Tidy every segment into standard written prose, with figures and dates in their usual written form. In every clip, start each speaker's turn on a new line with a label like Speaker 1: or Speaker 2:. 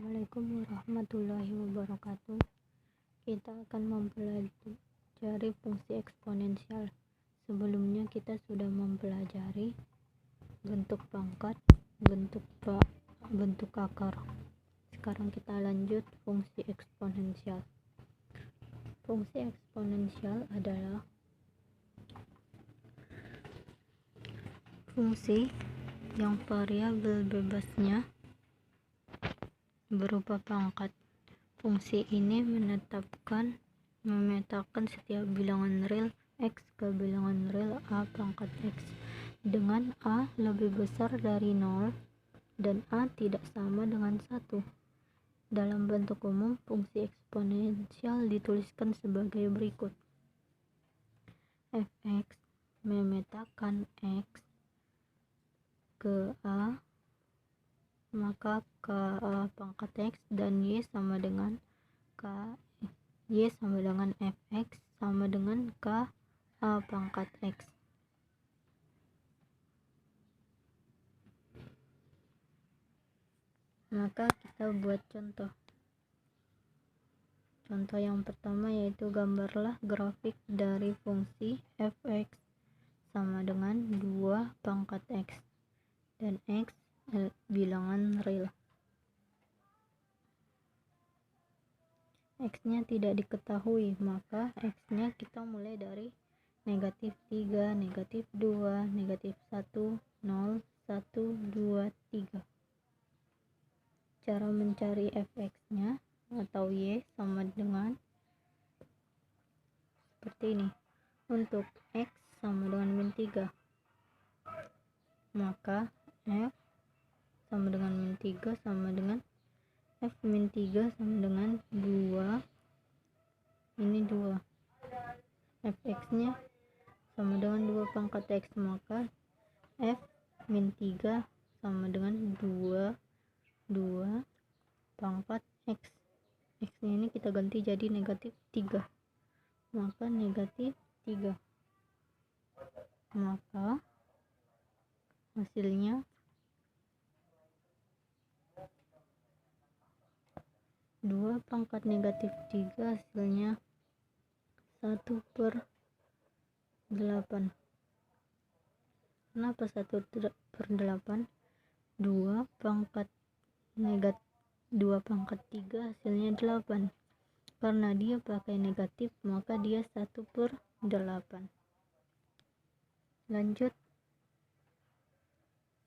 Speaker 1: Assalamualaikum warahmatullahi wabarakatuh. Kita akan mempelajari fungsi eksponensial. Sebelumnya kita sudah mempelajari bentuk pangkat, bentuk akar. Sekarang kita lanjut fungsi eksponensial. Fungsi eksponensial adalah fungsi yang variabel bebasnya berupa pangkat. Fungsi ini memetakan setiap bilangan real x ke bilangan real a pangkat x dengan a lebih besar dari 0 dan a tidak sama dengan 1. Dalam bentuk umum, fungsi eksponensial dituliskan sebagai berikut. Fx memetakan x ke a, maka k pangkat x dan y sama dengan fx sama dengan k a pangkat x. Maka kita buat contoh. Contoh yang pertama yaitu gambarlah grafik dari fungsi fx sama dengan 2 pangkat x dan x bilangan real. X-nya tidak diketahui, maka X-nya kita mulai dari negatif 3, negatif 2, negatif 1, 0, 1, 2, 3. Cara mencari fx-nya atau y sama dengan seperti ini. Untuk x sama dengan min 3, maka f sama dengan min 3 sama dengan f min 3 sama dengan 2. Ini 2. Fx nya sama dengan 2 pangkat x, maka f min 3 sama dengan 2 pangkat x. X nya ini kita ganti jadi negatif 3, maka negatif 3. Maka hasilnya 2 pangkat negatif 3 hasilnya 1/8. Kenapa 1/8? 2 pangkat 3 hasilnya 8. Karena dia pakai negatif, maka dia 1/8. Lanjut,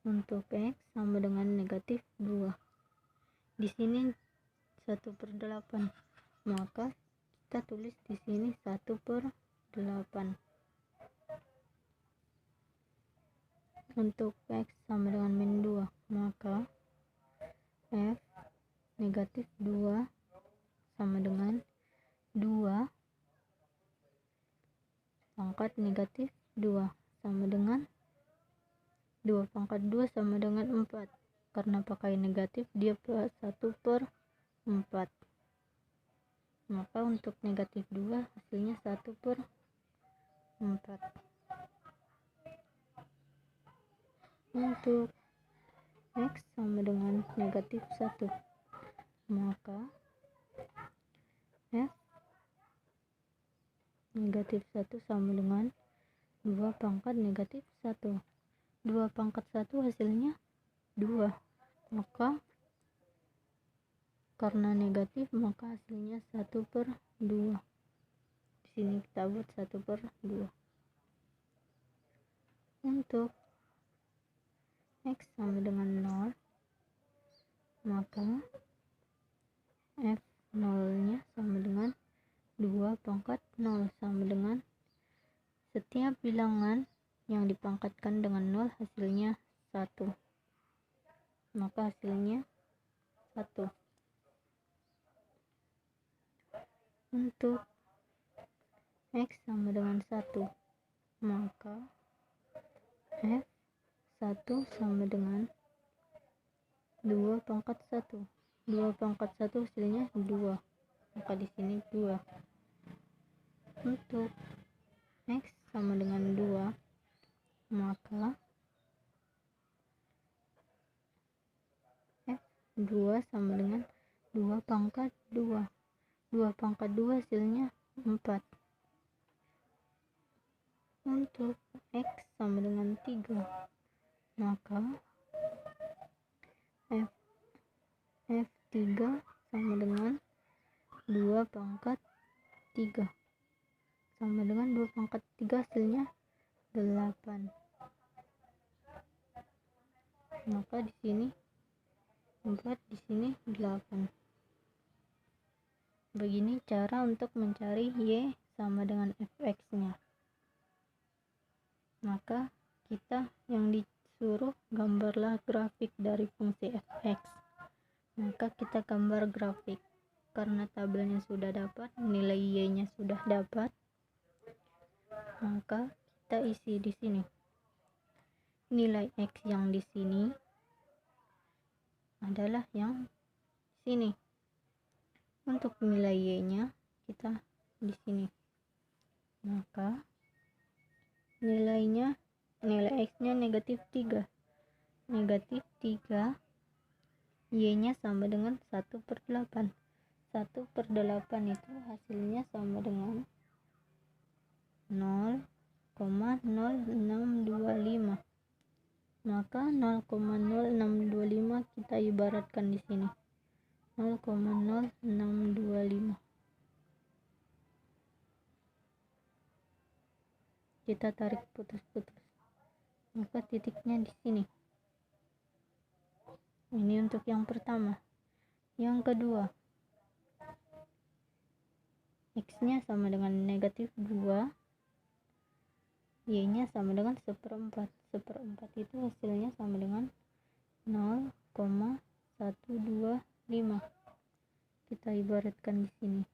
Speaker 1: untuk x sama dengan negatif 2. Di sini 1/8, maka kita tulis di sini 1/8. Untuk x sama dengan min 2, maka f negatif 2 sama dengan 2 pangkat negatif 2 sama dengan 2 pangkat 2 sama dengan 4. Karena pakai negatif, dia 1/4. Maka untuk negatif 2 hasilnya 1/4. Untuk x sama dengan negatif 1, maka f negatif 1 sama dengan 2 pangkat negatif 1. 2 pangkat 1 hasilnya 2. Maka karena negatif, maka hasilnya 1/2. Di sini kita buat 1/2. Untuk x sama dengan 0, maka f 0-nya sama dengan 2 pangkat 0 sama dengan setiap bilangan yang dipangkatkan dengan 0 hasilnya 1. Maka hasilnya 1. Untuk x sama dengan 1, maka f 1 sama dengan 2 pangkat 1. 2 pangkat 1 hasilnya 2. Maka di sini 2. Untuk x sama dengan 2, maka f 2 sama dengan 2 pangkat 2. 2 pangkat 2 hasilnya 4. Untuk X sama dengan 3, maka F3 sama dengan 2 pangkat 3. Sama dengan 2 pangkat 3 hasilnya 8. Maka di sini 4, di sini 8. Begini cara untuk mencari Y sama dengan Fx-nya. Maka kita yang disuruh gambarlah grafik dari fungsi Fx. Maka kita gambar grafik. Karena tabelnya sudah dapat, nilai Y-nya sudah dapat, maka kita isi di sini. Nilai X yang di sini adalah yang sini. Untuk nilai Y-nya kita di sini. Maka nilai X-nya negatif 3. Negatif 3, Y-nya sama dengan 1/8. 1/8 itu hasilnya sama dengan 0,0625. Maka 0,0625 kita ibaratkan di sini. 0,0625. Kita tarik putus-putus. Maka titiknya di sini. Ini untuk yang pertama. Yang kedua, X-nya sama dengan negatif 2, Y-nya sama dengan 1/4. 1/4 itu hasilnya sama dengan 0,125. Kita ibaratkan di sini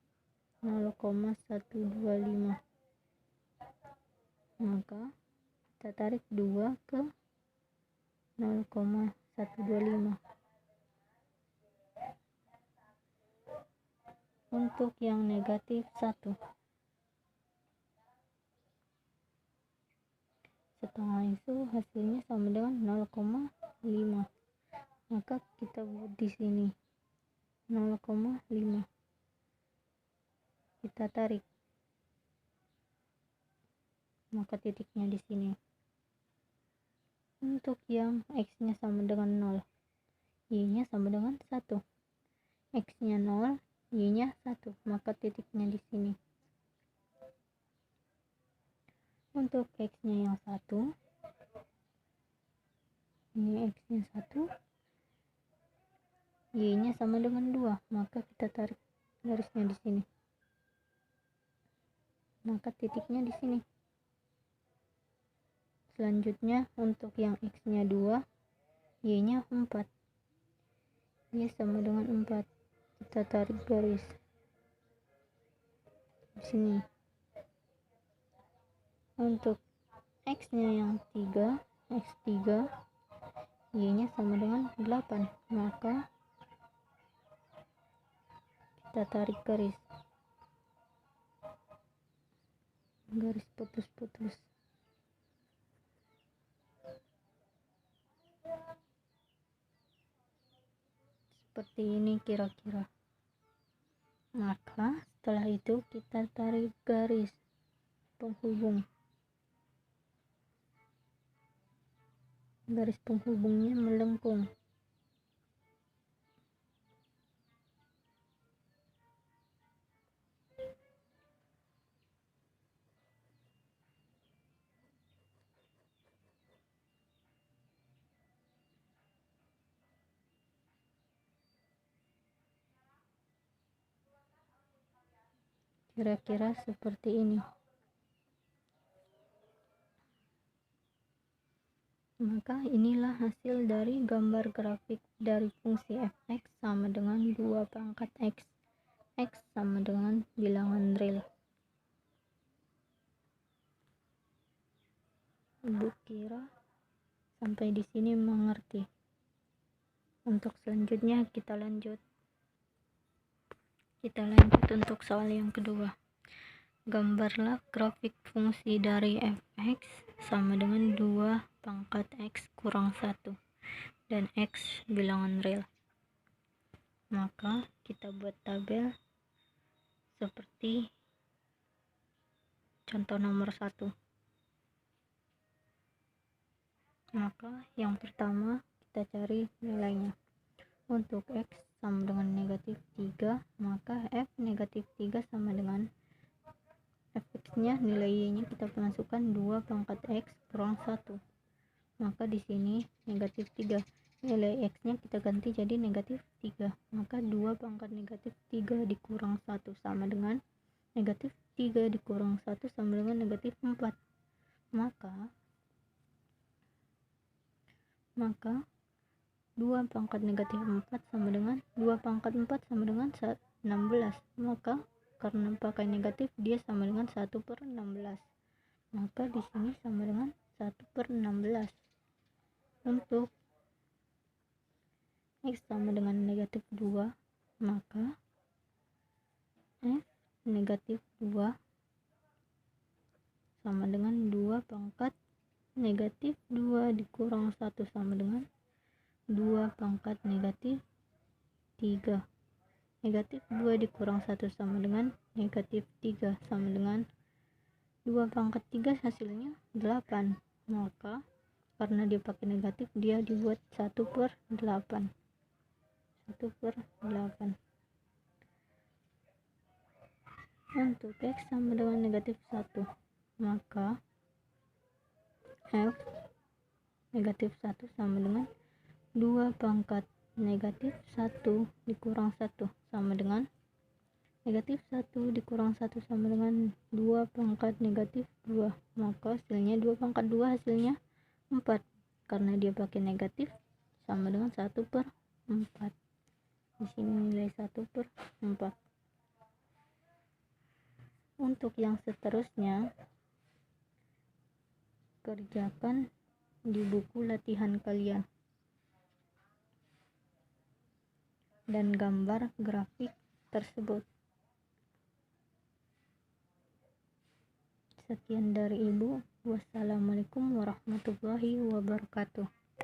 Speaker 1: 0,125. Maka kita tarik 2 ke 0,125. Untuk yang negatif 1, setengah itu hasilnya sama dengan 0,5. Maka kita buat di sini 0,5. Kita tarik. Maka titiknya di sini. Untuk yang X-nya sama dengan 0, Y-nya sama dengan 1. X-nya 0, Y-nya 1, maka titiknya di sini. Untuk X-nya yang 1, ini X-nya 1, Y-nya sama dengan 2, maka kita tarik garisnya di sini. Maka titiknya di sini. Selanjutnya untuk yang X-nya 2, Y-nya 4. Y sama dengan 4. Kita tarik garis di sini. Untuk X-nya yang 3, X3, Y-nya sama dengan 8. Maka kita tarik garis putus-putus. Seperti ini kira-kira. Maka setelah itu kita tarik garis penghubung. Garis penghubungnya melengkung. Kira-kira seperti ini. Maka inilah hasil dari gambar grafik dari fungsi fx sama dengan 2 pangkat x. X sama dengan bilangan real. Ibu kira sampai di sini mengerti. Untuk selanjutnya kita lanjut untuk soal yang kedua. Gambarlah grafik fungsi dari fx sama dengan 2 pangkat x kurang 1 dan x bilangan real. Maka kita buat tabel seperti contoh nomor 1. Maka yang pertama kita cari nilainya. Untuk X sama dengan negatif 3, maka F negatif 3 sama dengan fx nya nilai y-nya kita masukkan 2 pangkat X kurang 1. Maka di sini negatif 3. Nilai X nya kita ganti jadi negatif 3. Maka 2 pangkat negatif 3 dikurang 1 sama dengan negatif 3 dikurang 1 sama dengan negatif 4. Maka 2 pangkat negatif 4 sama dengan 2 pangkat 4 sama dengan 16. Maka karena pakai negatif dia sama dengan 1/16. Maka di sini sama dengan 1/16. Untuk X sama dengan negatif 2, maka F negatif 2 sama dengan 2 pangkat negatif 2 dikurang 1 sama dengan 2 pangkat negatif 3. Negatif 2 dikurang 1 sama dengan negatif 3 sama dengan 2 pangkat 3 hasilnya 8. Maka karena dia pakai negatif dia dibuat 1/8. Untuk X sama dengan negatif 1, maka F negatif 1 sama dengan 2 pangkat negatif 1 dikurang 1 sama dengan negatif 1 dikurang 1 sama dengan 2 pangkat negatif 2. Maka hasilnya 2 pangkat 2 hasilnya 4. Karena dia pakai negatif sama dengan 1/4. Di sini nilai 1/4. Untuk yang seterusnya kerjakan di buku latihan kalian dan gambar grafik tersebut. Sekian dari Ibu. Wassalamualaikum warahmatullahi wabarakatuh.